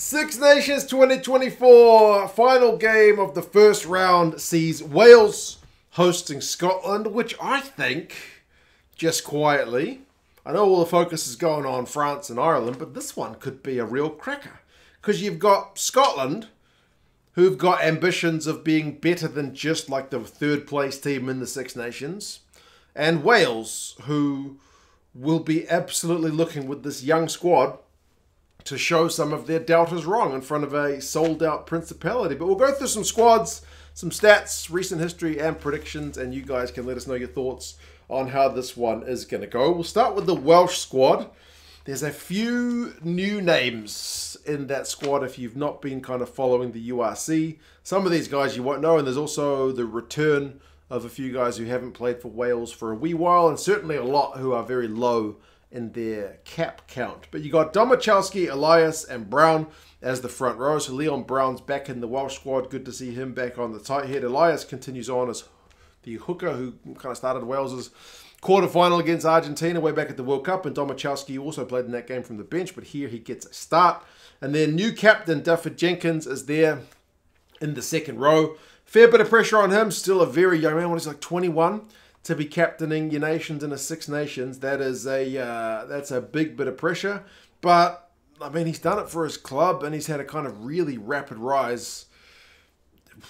Six Nations 2024, final game of the first round sees Wales hosting Scotland, which I think, just quietly, I know all the focus is going on France and Ireland, but this one could be a real cracker. Because you've got Scotland, who've got ambitions of being better than just like the third place team in the Six Nations, and Wales, who will be absolutely looking with this young squad to show some of their doubters wrong in front of a sold-out Principality. But we'll go through some squads, some stats, recent history, and predictions, and you guys can let us know your thoughts on how this one is going to go. We'll start with the Welsh squad. There's a few new names in that squad if you've not been kind of following the URC. Some of these guys you won't know, and there's also the return of a few guys who haven't played for Wales for a wee while, and certainly a lot who are very low in their cap count. But you got Domachowski, Elias, and Brown as the front row. So Leon Brown's back in the Welsh squad. Good to see him back on the tight head. Elias continues on as the hooker who kind of started Wales's quarterfinal against Argentina way back at the World Cup. And Domachowski also played in that game from the bench, but here he gets a start. And then new captain Dafydd Jenkins is there in the second row. Fair bit of pressure on him. Still a very young man. When he's like 21. To be captaining your nations in a Six Nations, that's a big bit of pressure. But I mean, he's done it for his club, and he's had a kind of really rapid rise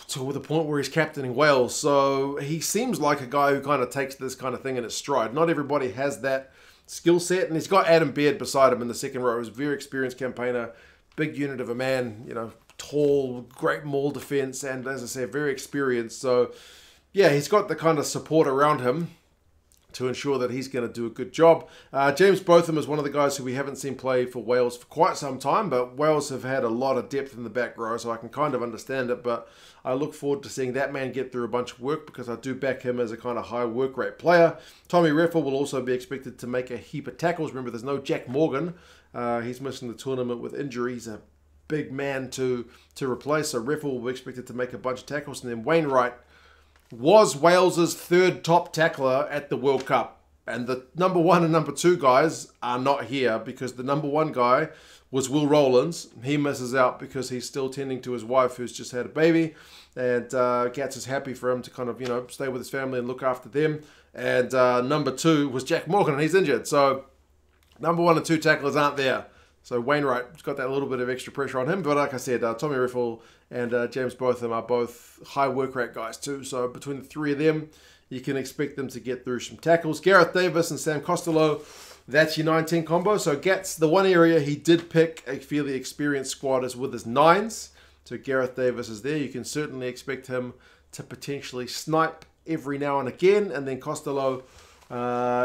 to the point where he's captaining Wales. So he seems like a guy who kind of takes this kind of thing in his stride. Not everybody has that skill set, and he's got Adam Baird beside him in the second row. He's a very experienced campaigner, big unit of a man, you know, tall, great maul defense, and as I say, very experienced. So yeah, he's got the kind of support around him to ensure that he's going to do a good job. James Botham is one of the guys who we haven't seen play for Wales for quite some time, but Wales have had a lot of depth in the back row, so I can kind of understand it, but I look forward to seeing that man get through a bunch of work because I do back him as a kind of high work rate player. Tommy Reffell will also be expected to make a heap of tackles. Remember, there's no Jack Morgan. He's missing the tournament with injury. He's a big man to replace, so Reffell will be expected to make a bunch of tackles, and then Wainwright was Wales's third top tackler at the World Cup. And the number one and number two guys are not here because the number one guy was Will Rowlands. He misses out because he's still tending to his wife who's just had a baby. And Gats is happy for him to kind of, you know, stay with his family and look after them. And number two was Jack Morgan, and he's injured. So number one and two tacklers aren't there. So Wainwright's got that little bit of extra pressure on him. But like I said, Tommy Reffell and James Botham are both high work rate guys too. So between the three of them, you can expect them to get through some tackles. Gareth, Davies and Sam Costelow, that's your 19 combo. So Gats, the one area he did pick a fairly experienced squad is with his nines. So Gareth Davies is there. You can certainly expect him to potentially snipe every now and again. And then Costelow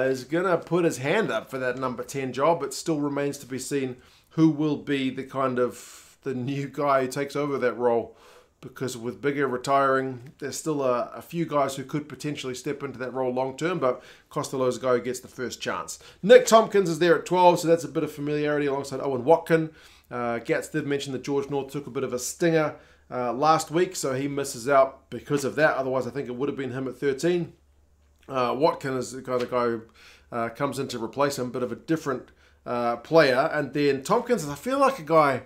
is going to put his hand up for that number 10 job. It still remains to be seen who will be the kind of the new guy who takes over that role, because with Bigger retiring, there's still a few guys who could potentially step into that role long term, but Costelow's the guy who gets the first chance. Nick Tompkins is there at 12, so that's a bit of familiarity alongside Owen Watkin. Gats did mention that George North took a bit of a stinger last week, so he misses out because of that. Otherwise, I think it would have been him at 13. Watkin is the kind of guy who comes in to replace him, bit of a different player. And then Tompkins, I feel like a guy,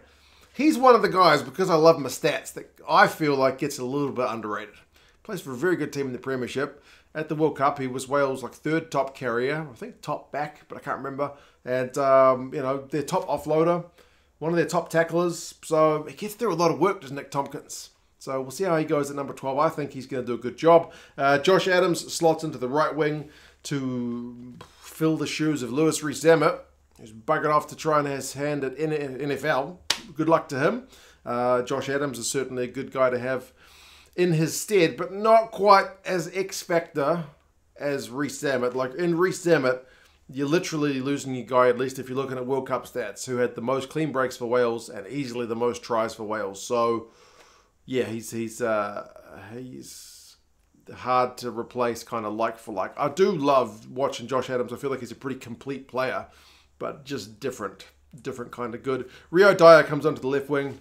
he's one of the guys, because I love my stats, that I feel like gets a little bit underrated. Plays for a very good team in the Premiership. At the World Cup, he was Wales' like third top carrier, I think top back, but I can't remember. And you know, their top offloader, one of their top tacklers. So he gets through a lot of work, does Nick Tompkins. So we'll see how he goes at number 12. I think he's going to do a good job. Josh Adams slots into the right wing to fill the shoes of Lewis Rees-Zammit, who's buggered off to try and have his hand at NFL. Good luck to him. Josh Adams is certainly a good guy to have in his stead, but not quite as X-factor as Rees-Zammit. Like in Rees-Zammit, you're literally losing your guy, at least if you're looking at World Cup stats, who had the most clean breaks for Wales and easily the most tries for Wales. So yeah, he's hard to replace, kind of like for like. I do love watching Josh Adams. I feel like he's a pretty complete player, but just different kind of good. Dyer comes onto the left wing.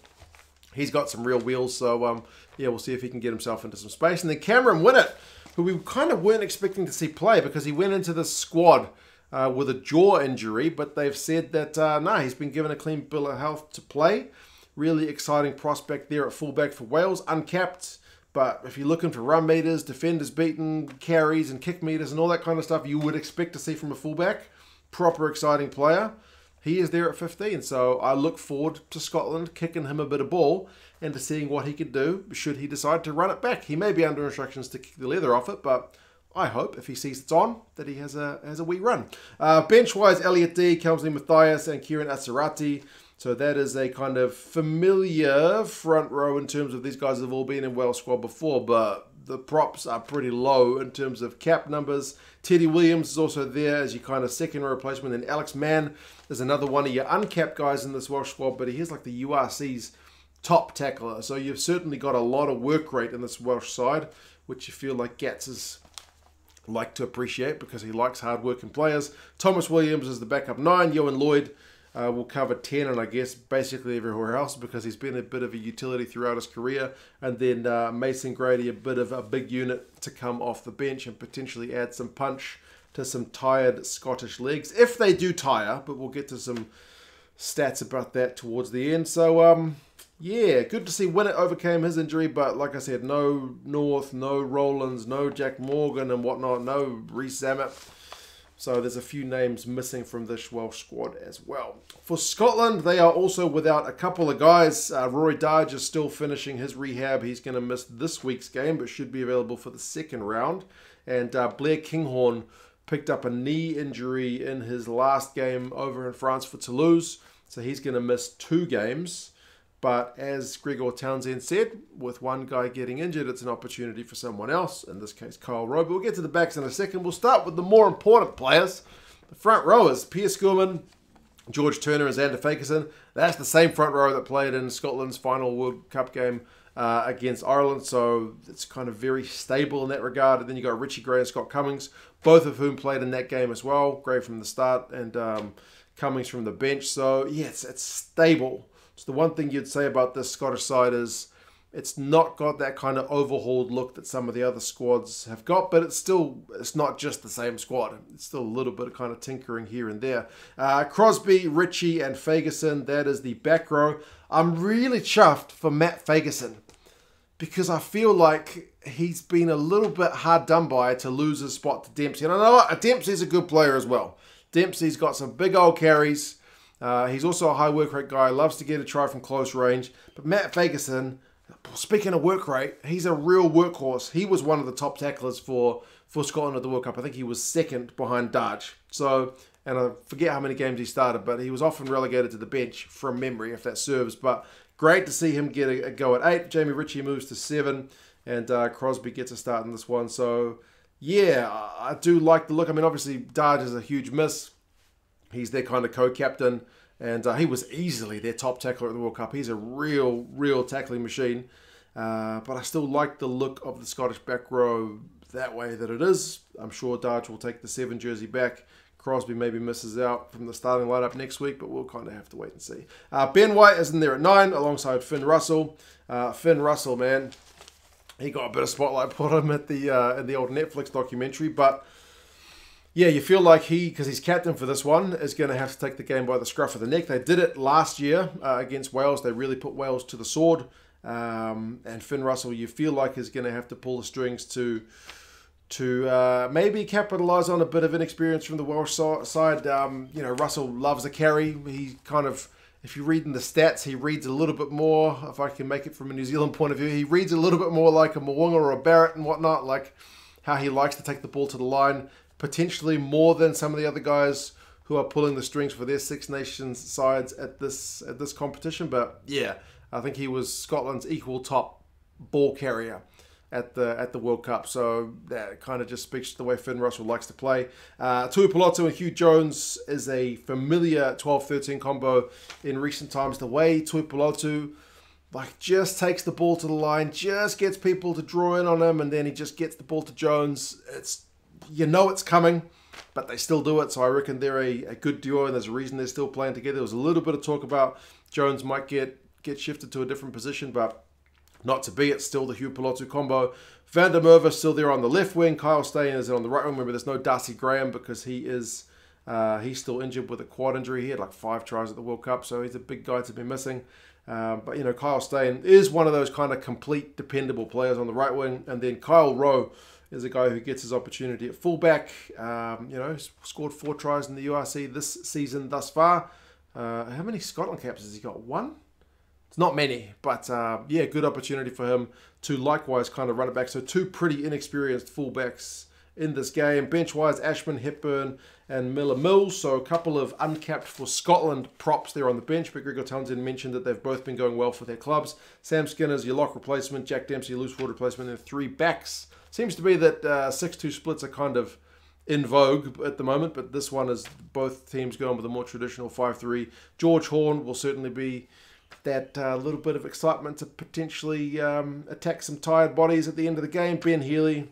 He's got some real wheels, so yeah, we'll see if he can get himself into some space. And then Cameron Winnett, who we kind of weren't expecting to see play because he went into the squad with a jaw injury, but they've said that, no, he's been given a clean bill of health to play. really exciting prospect there at fullback for Wales, uncapped. But if you're looking for run meters, defenders beaten, carries and kick meters and all that kind of stuff you would expect to see from a fullback, proper exciting player, he is there at 15. So I look forward to Scotland kicking him a bit of ball and to seeing what he could do should he decide to run it back. He may be under instructions to kick the leather off it, but I hope if he sees it's on that he has a wee run. Bench-wise, Elliot D, Kemsley, Mathias and Keiron Assiratti. So that is a kind of familiar front row in terms of these guys have all been in Wales squad before, but the props are pretty low in terms of cap numbers. Teddy Williams is also there as your kind of second row replacement. And Alex Mann is another one of your uncapped guys in this Welsh squad, but he's like the URC's top tackler. So you've certainly got a lot of work rate in this Welsh side, which you feel like Gats is like to appreciate because he likes hard-working players. Thomas Williams is the backup 9. Ioan Lloyd will cover 10 and I guess basically everywhere else because he's been a bit of a utility throughout his career. And then Mason Grady, a bit of a big unit to come off the bench and potentially add some punch to some tired Scottish legs. If they do tire, but we'll get to some stats about that towards the end. So, yeah, good to see Winnett overcame his injury, but like I said, no North, no Rowlands, no Jack Morgan and whatnot, no Reece Zammit. So there's a few names missing from this Welsh squad as well. For Scotland, they are also without a couple of guys. Rory Darge is still finishing his rehab. He's going to miss this week's game, but should be available for the second round. And Blair Kinghorn picked up a knee injury in his last game over in France for Toulouse. So he's going to miss 2 games. But as Gregor Townsend said, with one guy getting injured, it's an opportunity for someone else. In this case, Kyle Rowe. But we'll get to the backs in a second. We'll start with the more important players. The front rowers, Piers Schoeman, George Turner and Xander Fakerson. That's the same front row that played in Scotland's final World Cup game against Ireland. So it's kind of very stable in that regard. And then you got Richie Gray and Scott Cummings, both of whom played in that game as well. Gray from the start and Cummings from the bench. So, yeah, it's stable. So the one thing you'd say about this Scottish side is it's not got that kind of overhauled look that some of the other squads have got, but it's not just the same squad. It's still a little bit of kind of tinkering here and there. Crosby, Ritchie and Fagerson, that is the back row. I'm really chuffed for Matt Fagerson because I feel like he's been a little bit hard done by to lose his spot to Dempsey. And I know what, Dempsey's a good player as well. Dempsey's got some big old carries. He's also a high work rate guy, loves to get a try from close range. But Matt Fagerson, speaking of work rate, he's a real workhorse. He was one of the top tacklers for Scotland at the World Cup. I think he was second behind Darge. So, and I forget how many games he started, but he was often relegated to the bench from memory, if that serves. But great to see him get a go at 8. Jamie Ritchie moves to 7, and Crosby gets a start in this one. So, yeah, I do like the look. I mean, obviously, Darge is a huge miss. He's their kind of co-captain, and he was easily their top tackler at the World Cup. He's a real tackling machine. But I still like the look of the Scottish back row that way that it is. I'm sure Darge will take the 7 jersey back. Crosby maybe misses out from the starting lineup next week, but we'll kind of have to wait and see. Ben White is in there at 9 alongside Finn Russell. Finn Russell, man, he got a bit of spotlight put on him at in the old Netflix documentary, but yeah, you feel like because he's captain for this one, is going to have to take the game by the scruff of the neck. They did it last year against Wales. They really put Wales to the sword. And Finn Russell, you feel like is going to have to pull the strings to maybe capitalise on a bit of inexperience from the Welsh side. Russell loves a carry. He kind of, if you read in the stats, he reads a little bit more, if I can make it from a New Zealand point of view, he reads a little bit more like a Mo'unga or a Barrett and whatnot, like how he likes to take the ball to the line. Potentially more than some of the other guys who are pulling the strings for their Six Nations sides at this competition. But yeah, I think he was Scotland's equal top ball carrier at the World Cup. So that kind of just speaks to the way Finn Russell likes to play. Tuipulotu and Hugh Jones is a familiar 12-13 combo in recent times. The way Tuipulotu just takes the ball to the line, just gets people to draw in on him, and then he just gets the ball to Jones. It's coming, but they still do it. So I reckon they're a good duo, and there's a reason they're still playing together. There was a little bit of talk about Jones might get shifted to a different position, but not to be. It's still the Hugh Pilotu combo. Van der Merwe still there on the left wing. Kyle Steyn is on the right wing. Remember, there's no Darcy Graham because he's still injured with a quad injury. He had like 5 tries at the World Cup, so he's a big guy to be missing. But, you know, Kyle Steyn is one of those kind of complete, dependable players on the right wing. And then Kyle Rowe is a guy who gets his opportunity at fullback. You know, scored 4 tries in the URC this season thus far. How many Scotland caps has he got? 1? It's not many, but yeah, good opportunity for him to likewise kind of run it back. So 2 pretty inexperienced fullbacks in this game. Bench-wise, Ashman, Hepburn, and Millar-Mills. So a couple of uncapped for Scotland props there on the bench. But Gregor Townsend mentioned that they've both been going well for their clubs. Sam Skinner's your lock replacement. Jack Dempsey, loose forward replacement. And 3 backs. Seems to be that 6-2 splits are kind of in vogue at the moment. But this one is both teams going with a more traditional 5-3. George Horn will certainly be that little bit of excitement to potentially attack some tired bodies at the end of the game. Ben Healy,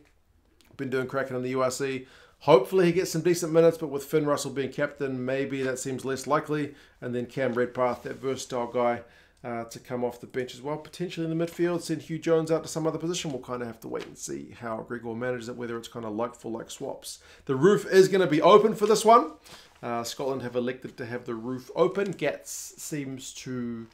been doing cracking in the URC. Hopefully he gets some decent minutes, but with Finn Russell being captain, maybe that seems less likely. And then Cam Redpath, that versatile guy, to come off the bench as well. Potentially in the midfield, send Hugh Jones out to some other position. We'll kind of have to wait and see how Gregor manages it, whether it's kind of like for like swaps. The roof is going to be open for this one. Scotland have elected to have the roof open. Gats seems to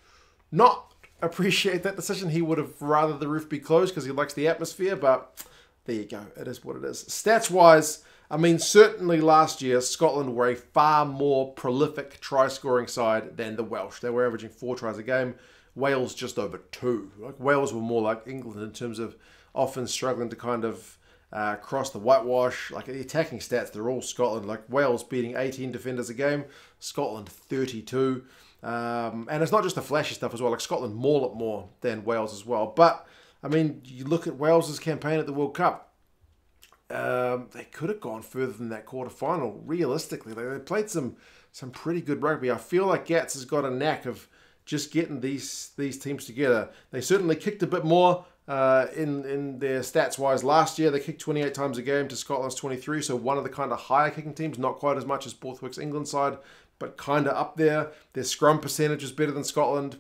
not appreciate that decision. He would have rather the roof be closed because he likes the atmosphere, but there you go. It is what it is. Stats-wise, I mean, certainly last year, Scotland were a far more prolific try-scoring side than the Welsh. They were averaging 4 tries a game. Wales just over 2. Like, Wales were more like England in terms of often struggling to kind of cross the whitewash. Like, the attacking stats, they're all Scotland. Like, Wales beating 18 defenders a game, Scotland 32. And it's not just the flashy stuff as well. Like, Scotland maul it more than Wales as well. But, I mean, you look at Wales's campaign at the World Cup. They could have gone further than that quarterfinal. Realistically, they played some pretty good rugby. I feel like Gats has got a knack of just getting these teams together. They certainly kicked a bit more in their stats-wise last year. They kicked 28 times a game to Scotland's 23, so one of the kind of higher kicking teams, not quite as much as Borthwick's England side, but kind of up there. Their scrum percentage is better than Scotland.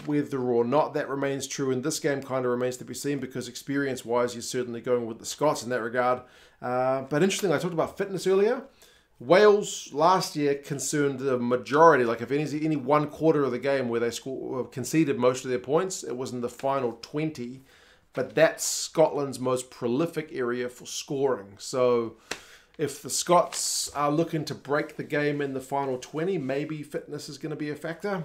Whether or not that remains true in this game kind of remains to be seen, because experience-wise, you're certainly going with the Scots in that regard. But interesting, I talked about fitness earlier. Wales last year concerned the majority, like if any one quarter of the game where they conceded most of their points, it was in the final 20. But that's Scotland's most prolific area for scoring. So if the Scots are looking to break the game in the final 20, maybe fitness is going to be a factor.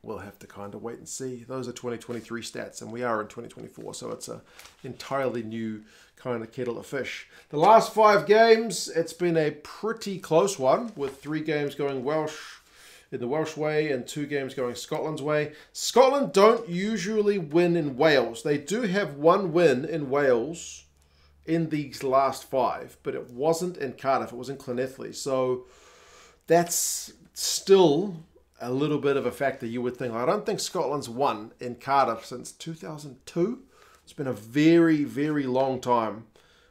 We'll have to kind of wait and see. Those are 2023 stats, and we are in 2024, so it's an entirely new kind of kettle of fish. The last 5 games, it's been a pretty close one, with 3 games going Welsh in the Welsh way and 2 games going Scotland's way. Scotland don't usually win in Wales. They do have 1 win in Wales in these last 5, but it wasn't in Cardiff. It was in Llanelli, so that's still a little bit of a factor, you would think. I don't think Scotland's won in Cardiff since 2002. It's been a very, very long time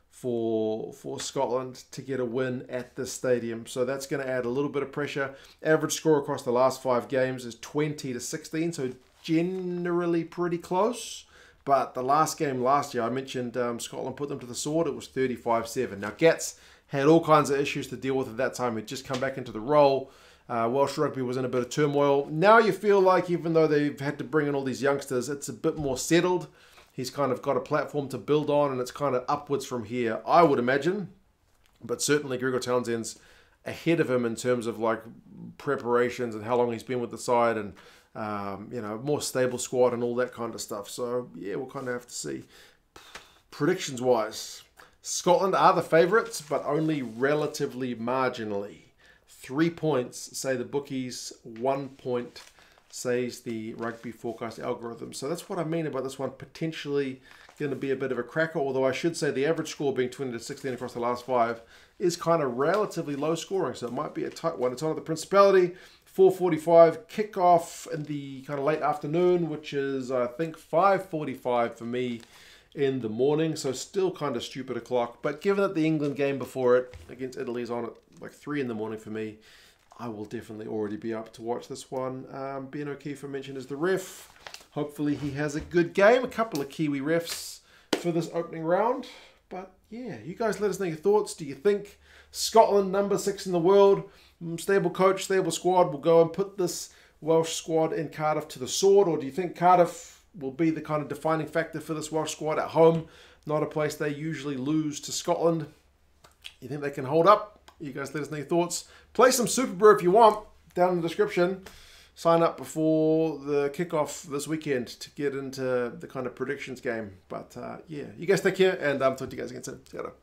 for Scotland to get a win at this stadium. So that's going to add a little bit of pressure. Average score across the last 5 games is 20-16, so generally pretty close. But the last game last year, I mentioned Scotland put them to the sword. It was 35-7. Now, Gats had all kinds of issues to deal with at that time. He'd just come back into the role. Welsh rugby was in a bit of turmoil. Now you feel like, even though they've had to bring in all these youngsters, it's a bit more settled. He's kind of got a platform to build on, and it's kind of upwards from here, I would imagine. But certainly Gregor Townsend's ahead of him in terms of like preparations and how long he's been with the side, and you know, more stable squad and all that kind of stuff. So yeah, we'll kind of have to see. Predictions wise, Scotland are the favourites, but only relatively marginally. 3 points, say the bookies. 1 point, says the rugby forecast algorithm. So that's what I mean about this one. Potentially going to be a bit of a cracker, although I should say the average score being 20-16 across the last 5 is kind of relatively low scoring. So it might be a tight one. It's on at the Principality. 4:45 kickoff in the kind of late afternoon, which is, I think, 5:45 for me in the morning. So still kind of stupid o'clock. But given that the England game before it against Italy is on at like 3 in the morning for me, I will definitely already be up to watch this one. Ben O'Keefe, I mentioned, is the ref. Hopefully he has a good game. A couple of Kiwi refs for this opening round. But yeah, you guys let us know your thoughts. Do you think Scotland, number 6 in the world, stable coach, stable squad, will go and put this Welsh squad in Cardiff to the sword, or do you think Cardiff will be the kind of defining factor for this Welsh squad at home? Not a place they usually lose to Scotland. You think they can hold up? You guys let us know your thoughts. Play some Super Brew if you want, down in the description. Sign up before the kickoff this weekend to get into the kind of predictions game. But yeah, you guys take care, and talk to you guys again soon. See you later.